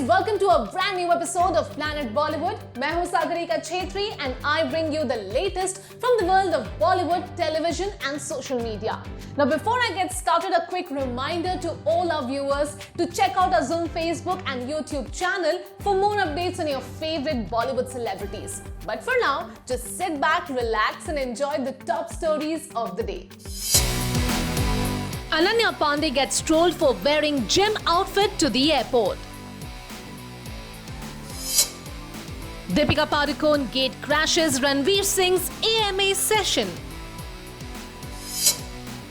welcome to a brand new episode of Planet Bollywood. मैं हूँ Sagarika Chhetri and I bring you the latest from the world of Bollywood, television and social media. Now before I get started, a quick reminder to all our viewers to check out our Zoom Facebook and YouTube channel for more updates on your favorite Bollywood celebrities. But for now, just sit back, relax and enjoy the top stories of the day. Ananya Pandey gets trolled for wearing gym outfit to the airport. Deepika Padukone gate crashes Ranveer Singh's AMA session.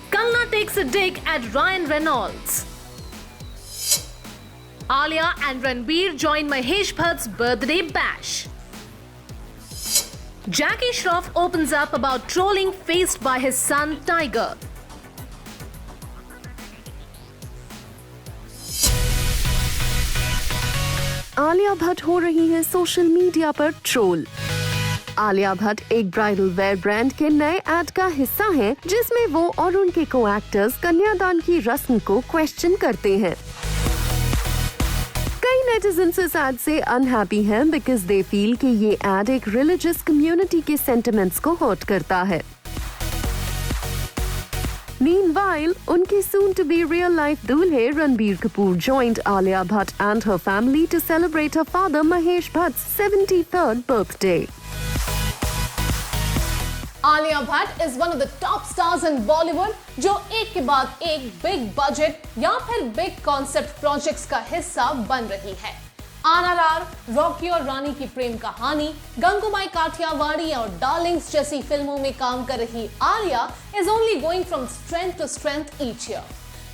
Kangna takes a dig at Ryan Reynolds. Alia and Ranveer join Mahesh Bhatt's birthday bash. Jackie Shroff opens up about trolling faced by his son Tiger. Alia Bhatt हो रही है social media पर troll. Alia Bhatt एक bridal where brand के नए add का हिस्सा हैं, जिसमें वो और उनके को एक्टर्स कन्यादान की रस्म को क्वेश्चन करते हैं। कई नेटिजन्स इस एड से अनहैप्पी हैं बिकॉज दे फील कि ये एड एक रिलीजियस कम्युनिटी के सेंटिमेंट्स को हर्ट करता है। Meanwhile, unke soon-to-be real-life दूल्हे Ranbir Kapoor joined Alia Bhatt and her family to celebrate her father Mahesh Bhatt's 73rd birthday. Alia Bhatt is one of the top stars in Bollywood, जो एक के बाद एक big budget या फिर big concept projects का हिस्सा बन रही है। RRR, रॉकी और रानी की प्रेम कहानी, गंगूबाई काठियावाड़ी और डार्लिंग्स जैसी फिल्मों में काम कर रही Alia is only going from strength to strength each year.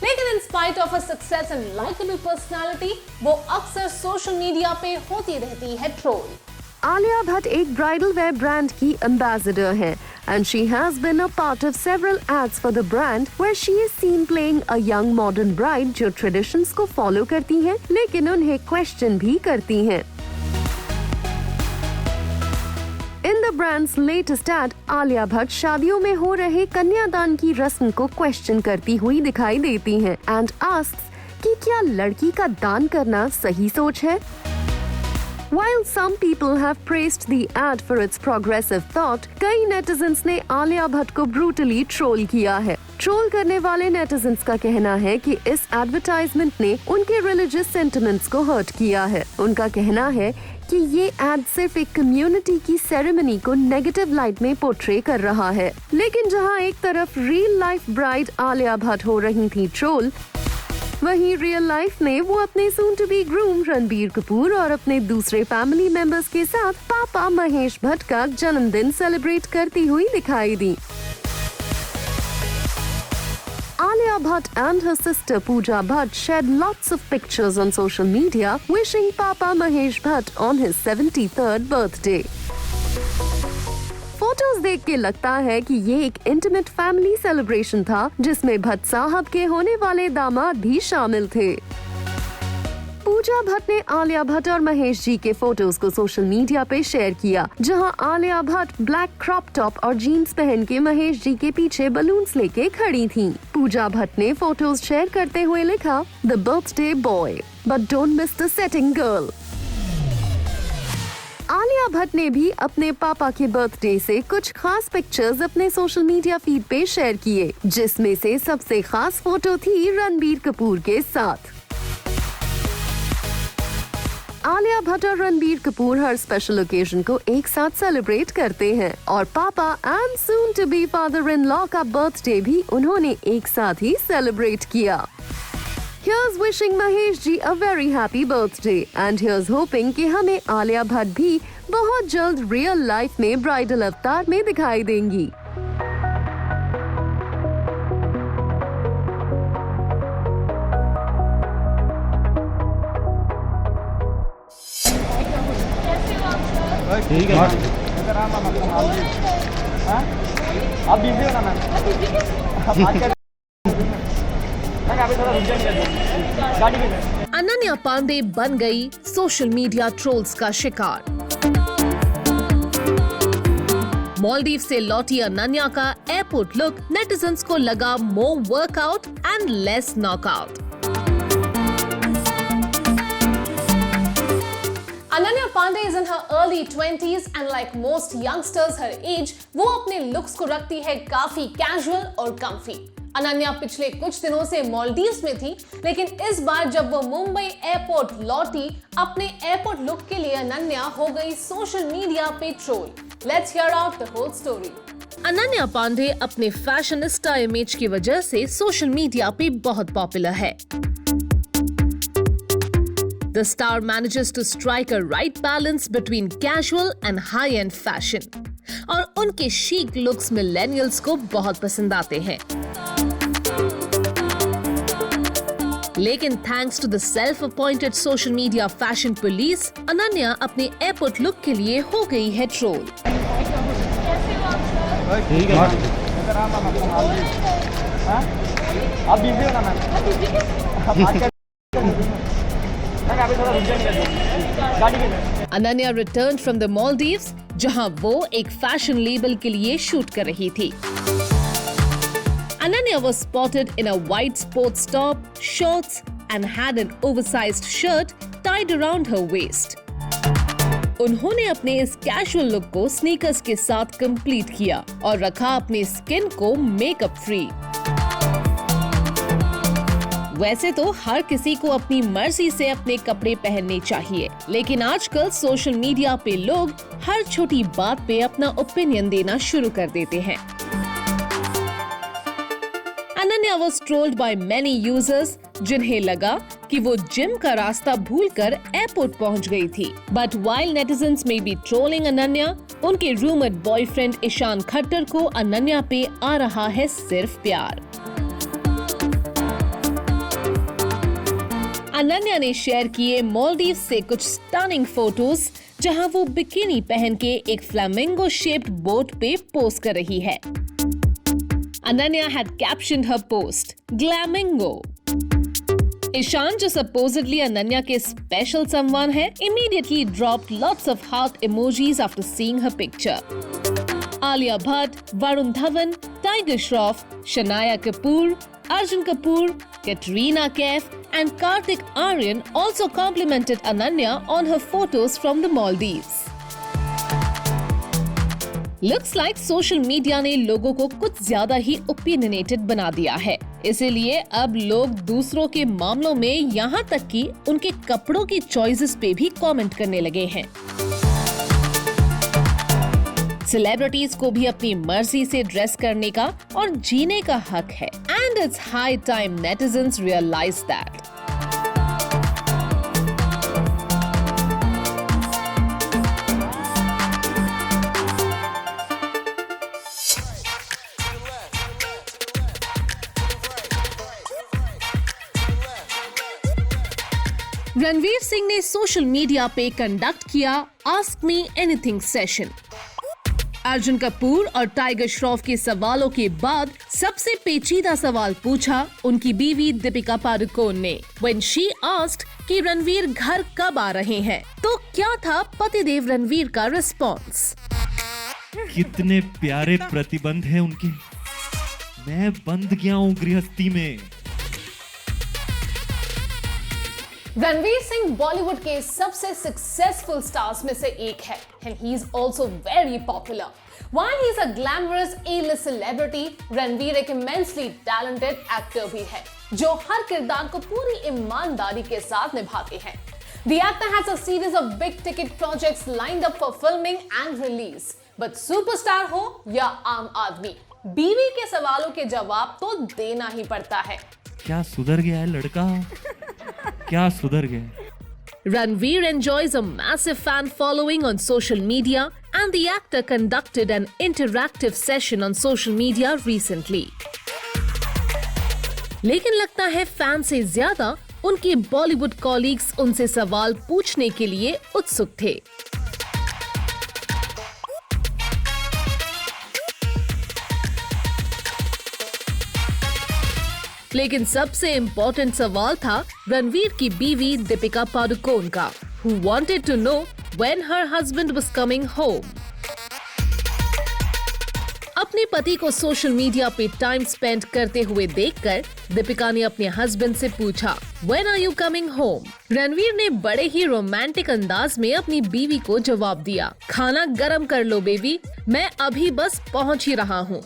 लेकिन in spite of her success and likable personality, वो अक्सर सोशल मीडिया पे होती रहती है ट्रोल। आलिया भट्ट एक ब्राइडल वेयर ब्रांड की एम्बेसडर है and she has been a part of several ads for the brand where she is seen playing a young modern bride जो traditions को follow करती हैं लेकिन उन्हें question भी करती हैं। In the brand's latest ad, Alia Bhatt शादियों में हो रहे कन्यादान की रस्म को question करती हुई दिखाई देती हैं and asks कि क्या लड़की का दान करना सही सोच है? While some people have praised the ad for its progressive thought, कई netizens ने आलिया भट्ट को brutally troll किया है। ट्रोल करने वाले netizens का कहना है कि इस एडवर्टाइजमेंट ने उनके religious sentiments को हर्ट किया है। उनका कहना है कि ये एड सिर्फ एक कम्युनिटी की सेरेमनी को नेगेटिव लाइट में पोर्ट्रे कर रहा है। लेकिन जहां एक तरफ real life bride Alia Bhatt हो रही थी ट्रोल, वहीं रियल लाइफ में वो अपने soon to be groom Ranbir Kapoor और अपने दूसरे फैमिली मेंबर्स के साथ पापा महेश भट्ट का जन्मदिन सेलिब्रेट करती हुई दिखाई दी। Alia Bhatt and her sister Pooja Bhatt shared lots of pictures on social media wishing Papa Mahesh Bhatt on his 73rd birthday. Photos देख के लगता है कि ये एक इंटीमेट फैमिली सेलिब्रेशन था जिसमें भट्ट साहब के होने वाले दामाद भी शामिल थे। पूजा भट्ट ने आलिया भट्ट और महेश जी के फोटोज को सोशल मीडिया पे शेयर किया, जहां Alia Bhatt black crop top और जीन्स पहन के महेश जी के पीछे बलून्स लेके खड़ी थीं। पूजा भट्ट ने फोटोज शेयर करते हुए लिखा, "the birthday boy, but don't miss the setting girl." Alia Bhatt ने भी अपने पापा के बर्थडे से कुछ खास पिक्चर्स अपने सोशल मीडिया फीड पे शेयर किए, जिसमें से सबसे खास फोटो थी रणबीर कपूर के साथ। आलिया भट्ट और रणबीर कपूर हर स्पेशल ओकेजन को एक साथ सेलिब्रेट करते हैं और पापा and soon to be father in law का बर्थडे भी उन्होंने एक साथ ही सेलिब्रेट किया। Here's wishing Mahesh ji a very happy birthday and here's hoping कि हमें आलिया भट्ट भी बहुत जल्द रियल लाइफ में ब्राइडल अवतार में दिखाई देंगी। ठीक है आप बिजी हो ना मैम? अनन्या पांडे बन गई सोशल मीडिया ट्रोल्स का शिकार। मालदीव से लौटी अनन्या का एयरपोर्ट लुक नेटिजन्स को लगा more workout and less knockout. Ananya Pandey is in her early 20s and like most youngsters her age, वो अपने लुक्स को रखती है काफी कैजुअल और कंफी। अनन्या पिछले कुछ दिनों से मालदीव्स में थी, लेकिन इस बार जब वो मुंबई एयरपोर्ट लौटी, अपने एयरपोर्ट लुक के लिए अनन्या हो गई सोशल मीडिया पे troll. Let's hear out the whole story. Ananya Pandey अपने फैशनिस्टा इमेज की वजह से सोशल मीडिया पे बहुत पॉपुलर है। The star manages to strike a right balance between casual and high-end fashion, और उनके chic looks millennials को बहुत पसंद आते हैं। लेकिन thanks to the self-appointed social media fashion police, Ananya अपने एयरपोर्ट लुक के लिए हो गई है ट्रोल। ठीक है आप बिजी हो ना ma'am? Ananya returned from the Maldives, जहां वो एक फैशन लेबल के लिए शूट कर रही थी। Ananya was spotted in a white sports top, shorts, and had an oversized shirt tied around her waist. उन्होंने अपने इस कैजुअल लुक को स्नीकर्स के साथ कंप्लीट किया और रखा अपने स्किन को मेकअप फ्री। वैसे तो हर किसी को अपनी मर्जी से अपने कपड़े पहनने चाहिए, लेकिन आजकल सोशल मीडिया पे लोग हर छोटी बात पे अपना ओपिनियन देना शुरू कर देते हैं। Ananya was trolled by many users, जिन्हें लगा कि वो जिम का रास्ता भूलकर एयरपोर्ट पहुंच गई थी। But while netizens may be trolling Ananya, उनके रूमर्ड बॉयफ्रेंड ईशान खट्टर को अनन्या पे आ रहा है सिर्फ प्यार। अनन्या ने शेयर किए मालदीव से कुछ स्टनिंग फोटोज, जहां वो बिकिनी पहन के एक फ्लामिंगो शेप्ड बोट पे पोज कर रही है। Ananya had captioned her post, "Glamingo." Ishan, जो supposedly अनन्या के स्पेशल समवन है, immediately dropped lots of heart emojis after seeing her picture. Alia Bhatt, Varun Dhawan, Tiger Shroff, Shania Kapoor, Arjun Kapoor, Katrina Kaif, and Kartik Aaryan also complimented Ananya on her photos from the Maldives. Looks like social media ने लोगों को कुछ ज्यादा ही opinionated बना दिया है, इसीलिए अब लोग दूसरों के मामलों में यहाँ तक कि उनके कपड़ों की चॉइसेस पे भी कमेंट करने लगे हैं। सेलिब्रिटीज को भी अपनी मर्जी से ड्रेस करने का और जीने का हक है, and it's high time netizens realise that. Ranveer Singh ने सोशल मीडिया पे कंडक्ट किया ask me anything session. Arjun Kapoor और टाइगर श्रॉफ के सवालों के बाद सबसे पेचीदा सवाल पूछा उनकी बीवी दीपिका पादुकोण ने, when she asked कि रणवीर घर कब आ रहे हैं, तो क्या था पतिदेव रणवीर का रिस्पॉन्स। कितने प्यारे प्रतिबंध हैं उनके, मैं बंध गया हूँ गृहस्थी में। रणवीर सिंह बॉलीवुड के सबसे सक्सेसफुल स्टार्स में से एक है, and he is also very popular. While he is a glamorous A-list celebrity, Ranveer एक immensely talented actor भी है, जो हर किरदार को पूरी ईमानदारी के साथ निभाते हैं। The actor has a series of big-ticket projects lined up for filming and release. But superstar हो या आम आदमी, बीवी के सवालों के जवाब तो देना ही पड़ता है। क्या सुधर गया है लड़का, क्या सुधर गया। Ranveer enjoys a massive fan following on social media, and the actor conducted an interactive session on social media recently. लेकिन लगता है फैन से ज्यादा उनके बॉलीवुड कॉलीग्स उनसे सवाल पूछने के लिए उत्सुक थे। लेकिन सबसे इम्पोर्टेंट सवाल था रणवीर की बीवी दीपिका पादुकोण का, who wanted to know when her husband was coming home. अपने पति को सोशल मीडिया पे टाइम स्पेंड करते हुए देखकर दीपिका ने अपने हस्बैंड से पूछा, When are you coming home? Ranveer ने बड़े ही रोमांटिक अंदाज में अपनी बीवी को जवाब दिया, खाना गरम कर लो बेबी, मैं अभी बस पहुंच ही रहा हूँ।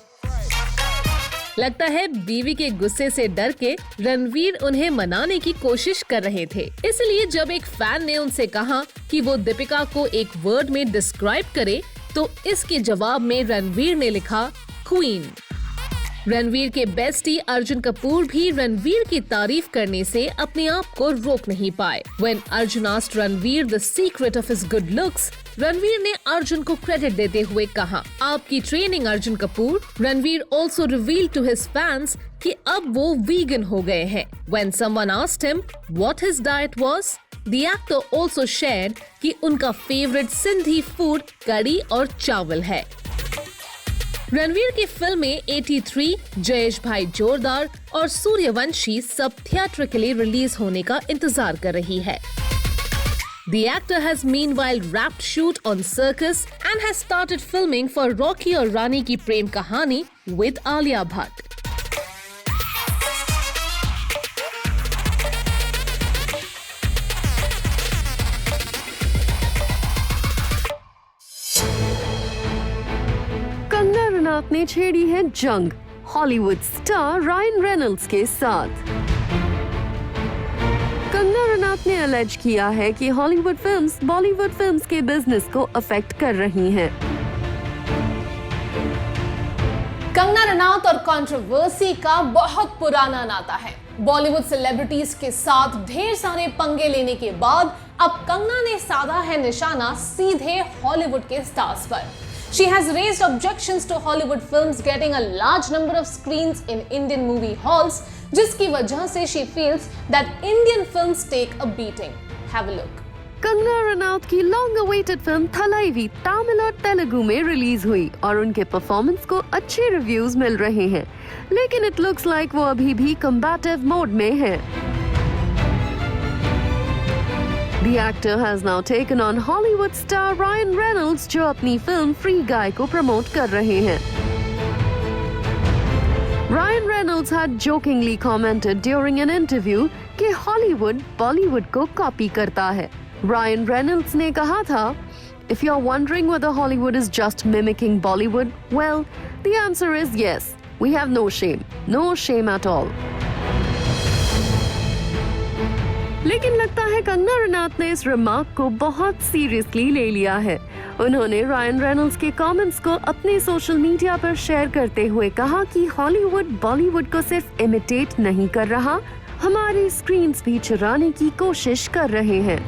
लगता है बीवी के गुस्से से डर के रणवीर उन्हें मनाने की कोशिश कर रहे थे। इसलिए जब एक फैन ने उनसे कहा कि वो दीपिका को एक वर्ड में डिस्क्राइब करे, तो इसके जवाब में रणवीर ने लिखा क्वीन। रणवीर के बेस्टी अर्जुन कपूर भी रणवीर की तारीफ करने से अपने आप को रोक नहीं पाए। When Arjun asked Ranveer the secret of his good looks, Ranveer ने अर्जुन को क्रेडिट देते हुए कहा, आपकी training Arjun Kapoor. Ranveer also revealed to his fans कि अब वो वीगन हो गए हैं। When someone asked him what his diet was, the actor also shared कि उनका फेवरेट सिंधी फूड कड़ी और चावल है। रणवीर की फिल्में 83, जयेश भाई जोरदार और सूर्यवंशी सब थिएट्रिकली रिलीज होने का इंतजार कर रही है। The actor has meanwhile wrapped shoot on Circus and has started filming for Rocky और रानी की प्रेम कहानी with Alia Bhatt। Kangana Ranaut ने छेड़ी है जंग हॉलीवुड स्टार रायन रेनॉल्ड्स के साथ। कंगना रनौत ने अलेज किया है कि हॉलीवुड फिल्म्स बॉलीवुड फिल्म्स के बिजनेस को अफेक्ट कर रही हैं। कंगना रनौत और कंट्रोवर्सी का बहुत पुराना नाता है। बॉलीवुड सेलिब्रिटीज के साथ ढेर सारे पंगे लेने के बाद अब कंगना ने साधा है निशाना सीधे हॉलीवुड के स्टार्स पर। She has raised objections to Hollywood films getting a large number of screens in Indian movie halls, जिसकी वजह से she feels that Indian films take a beating. Have a look. Kangana Ranaut की long awaited film Thalaivi Tamil और तेलुगु में release हुई और उनके performance को अच्छे रिव्यूज मिल रहे हैं, लेकिन इट लुक्स लाइक वो अभी भी कम्बैटिव मोड में है। The actor has now taken on Hollywood star Ryan Reynolds, जो अपनी फिल्म फ्री गाय को प्रमोट कर रहे हैं। Ryan Reynolds had jokingly commented during an interview कि Hollywood Bollywood को कॉपी करता है। Ryan Reynolds ने कहा था, If you're wondering whether Hollywood is just mimicking Bollywood, well, the answer is yes. We have no shame at all. लेकिन लगता है कंगना रनौत ने इस रिमार्क को बहुत सीरियसली ले लिया है। उन्होंने रायन रेनॉल्ड्स के कमेंट्स को अपने सोशल मीडिया पर शेयर करते हुए कहा कि हॉलीवुड बॉलीवुड को सिर्फ इमिटेट नहीं कर रहा, हमारी स्क्रीन्स भी चुराने की कोशिश कर रहे हैं।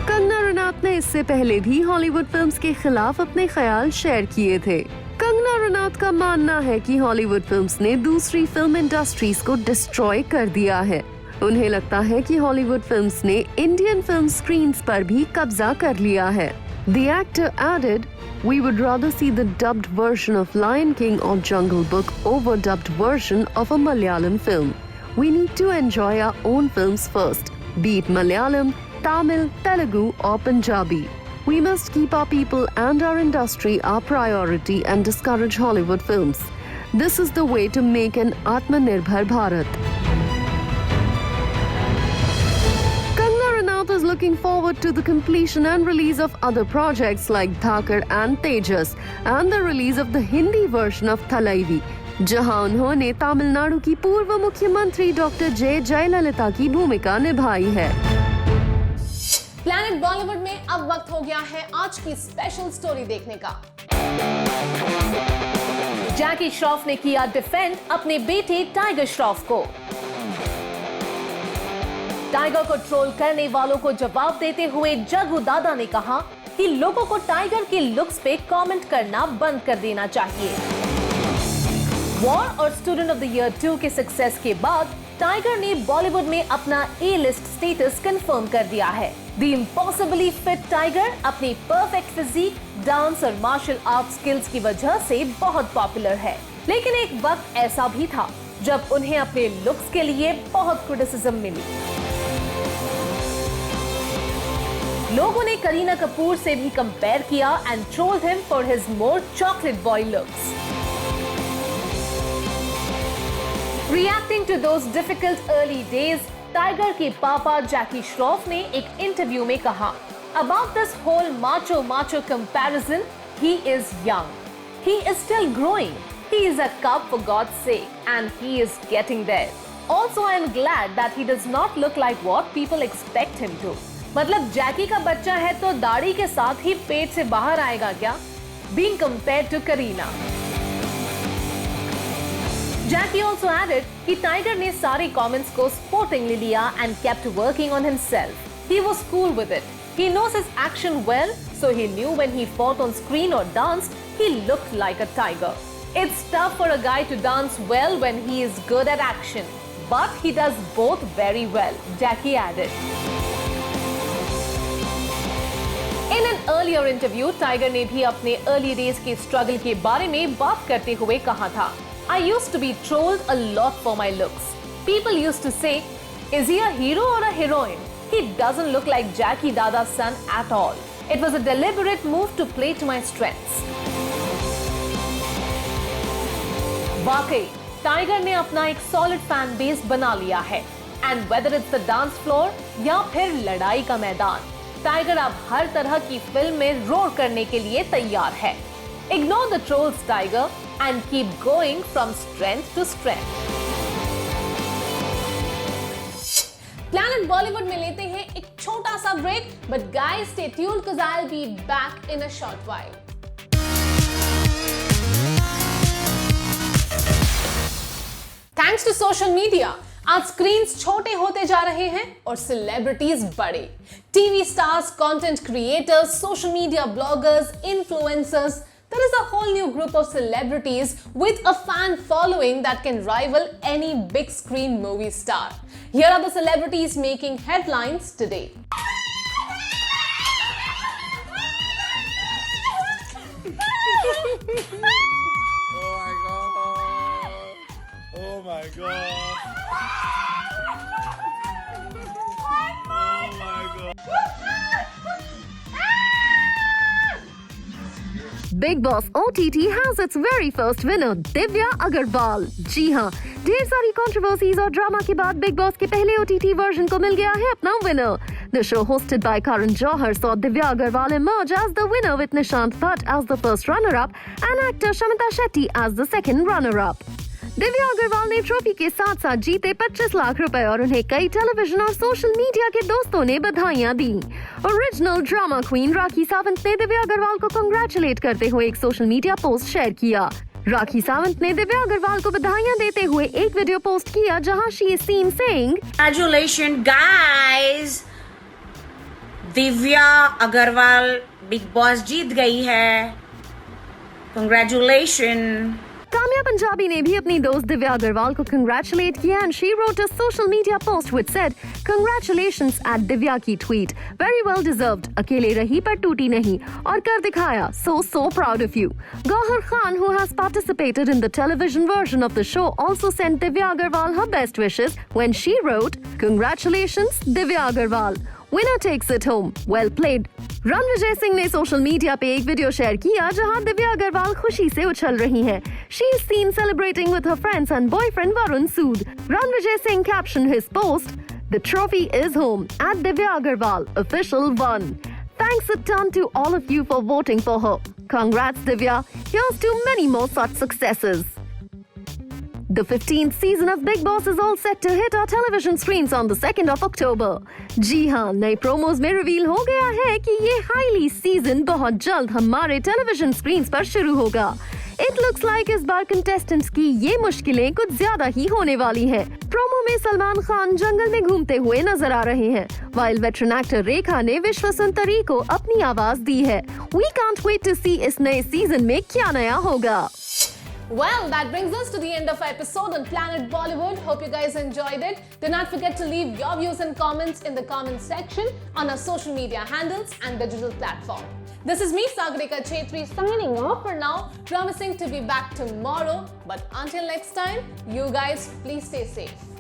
कंगना रनौत ने इससे पहले भी हॉलीवुड फिल्म्स के खिलाफ अपने ख्याल शेयर किए थे। कंगना रनौत का मानना है कि हॉलीवुड फिल्म्स ने दूसरी फिल्म इंडस्ट्रीज को डिस्ट्रॉय कर दिया है। उन्हें लगता है कि हॉलीवुड फिल्म्स ने इंडियन फिल्म स्क्रीन्स पर भी कब्जा कर लिया है। The actor added, "We would rather see the dubbed version of Lion King or Jungle Book over dubbed version of a Malayalam film. We need to enjoy our own films first, be it Malayalam, Tamil, Telugu or Punjabi. We must keep our people and our industry our priority and discourage Hollywood films. This is the way to make an Atmanirbhar Bharat." कंगna Ranaut is looking forward to the completion and release of other projects like Dhakar and Tejas and the release of the Hindi version of Thalaivi, जहां उन्होंने तमिलनाडु की पूर्व मुख्यमंत्री doctor जे जयललिता की भूमिका निभाई है। Planet Bollywood में अब वक्त हो गया है आज की स्पेशल स्टोरी देखने का। जैकी श्रॉफ ने किया डिफेंड अपने बेटे टाइगर श्रॉफ को। टाइगर को ट्रोल करने वालों को जवाब देते हुए जग्गू दादा ने कहा कि लोगों को टाइगर की लुक्स पे कमेंट करना बंद कर देना चाहिए। वॉर और स्टूडेंट ऑफ द ईयर 2 के सक्सेस के बाद टाइगर ने बॉलीवुड में अपना ए-लिस्ट स्टेटस कंफर्म कर दिया है। द इम्पॉसिबली फिट टाइगर अपनी परफेक्ट फिजिक, डांस और मार्शल आर्ट स्किल्स की वजह से बहुत पॉपुलर है, लेकिन एक वक्त ऐसा भी था जब उन्हें अपने लुक्स के लिए बहुत क्रिटिसिज्म मिली। लोगों ने करीना कपूर से भी कंपेयर किया and trolled him for his more chocolate boy looks. Reacting to those difficult early days, tiger के पापा जैकी श्रॉफ ने एक इंटरव्यू में कहा, About this whole macho comparison, he is young. He is still growing. He is a cub for God's sake, and he is getting there. Also, I am glad that he does not look like what people expect him to. मतलब जैकी का बच्चा है तो दाढ़ी के साथ ही पेट से बाहर आएगा क्या? Being compared to Kareena. Jackie also added कि टाइगर ने सारे comments को sportingly लिया and kept working on himself. He was cool with it. He knows his action well, so he knew when he fought on screen or danced, he looked like a tiger. It's tough for a guy to dance well when he is good at action, but he does both very well, Jackie added. In an earlier interview, Tiger ने भी अपने early days के struggle के बारे में बात करते हुए कहा था, I used to be trolled a lot for my looks. People used to say, is he a hero or a heroine? He doesn't look like Jackie Dada's son at all. It was a deliberate move to play to my strengths. वाकई tiger ने अपना एक solid fan base बना लिया है and whether it's the dance floor या फिर लड़ाई का मैदान, टाइगर अब हर तरह की फिल्म में रोर करने के लिए तैयार है। Ignore the trolls Tiger and keep going from strength to strength. Planet Bollywood में लेते हैं एक छोटा सा break, but guys stay tuned because I will be back in a short while. Thanks to social media, आज स्क्रीन्स छोटे होते जा रहे हैं और सेलिब्रिटीज बड़े। TV stars, content creators, social media bloggers, influencers, there is a whole new group of celebrities with a fan following that can rival any big screen movie star. Here are the celebrities making headlines today. Oh my god. Big Boss OTT has its very first winner, Divya Agarwal. जी हाँ, ढेर सारी controversies और drama के बाद Big Boss के पहले OTT version को मिल गया है अपना winner. The show hosted by Karan Johar saw Divya Agarwal emerge as the winner with Nishant Bhatt as the first runner-up and actor Shamita Shetty as the second runner-up. Divya Agarwal ने trophy के साथ साथ जीते 25 लाख रुपए और उन्हें कई टेलीविजन और सोशल मीडिया के दोस्तों ने बधाइयां दी। Original drama queen Rakhi Sawant ने दिव्या अग्रवाल को कांग्रेचुलेट करते हुए एक सोशल मीडिया पोस्ट शेयर किया। राखी सावंत ने दिव्या अग्रवाल को बधाइयां देते हुए एक वीडियो पोस्ट किया जहां she is seen saying, Congratulations guys, Divya Agarwal Bigg Boss जीत गई है। Congratulations. काम्या पंजाबी ने भी अपनी दोस्त दिव्या अग्रवाल को कंग्रेचुलेट किया and she wrote a social media post which said congratulations at Divya की ट्वीट, वेरी वेल डिजर्व्ड, अकेले रही पर टूटी नहीं और कर दिखाया, so proud of you. Gauhar Khan, who has participated in the television version of the show, also sent Divya Agarwal her best wishes when she wrote, congratulations Divya Agarwal, winner takes it home, well played. Ranvijay Singh ने social media पे एक video share किया जहां दिव्या अग्रवाल खुशी से उछल रही हैं। She is seen celebrating with her friends and boyfriend Varun Sood. Ranvijay Singh captioned his post, "The trophy is home at Divya Agarwal, official one. Thanks a ton to all of you for voting for her. Congrats Divya. Here's to many more such successes." The 15th season of Big Boss is all set to hit our television screens on the 2nd of October. जी हाँ, नए promos में reveal हो गया है कि ये highly season बहुत जल्द हमारे टेलीविजन स्क्रीन्स पर शुरू होगा। It looks like इस बार कंटेस्टेंट्स की ये मुश्किलें कुछ ज्यादा ही होने वाली हैं। प्रोमो में सलमान खान जंगल में घूमते हुए नजर आ रहे हैं, while वेटरन एक्टर रेखा ने विश्व सुंदरी को अपनी आवाज दी है। We can't wait to see इस नए सीजन में क्या नया होगा। Well, that brings us to the end of our episode on Planet Bollywood. Hope you guys enjoyed it. Do not forget to leave your views and comments in the comment section on our social media handles and digital platform. This is me, Sagarika Chetri, signing off for now, promising to be back tomorrow. But until next time, you guys please stay safe.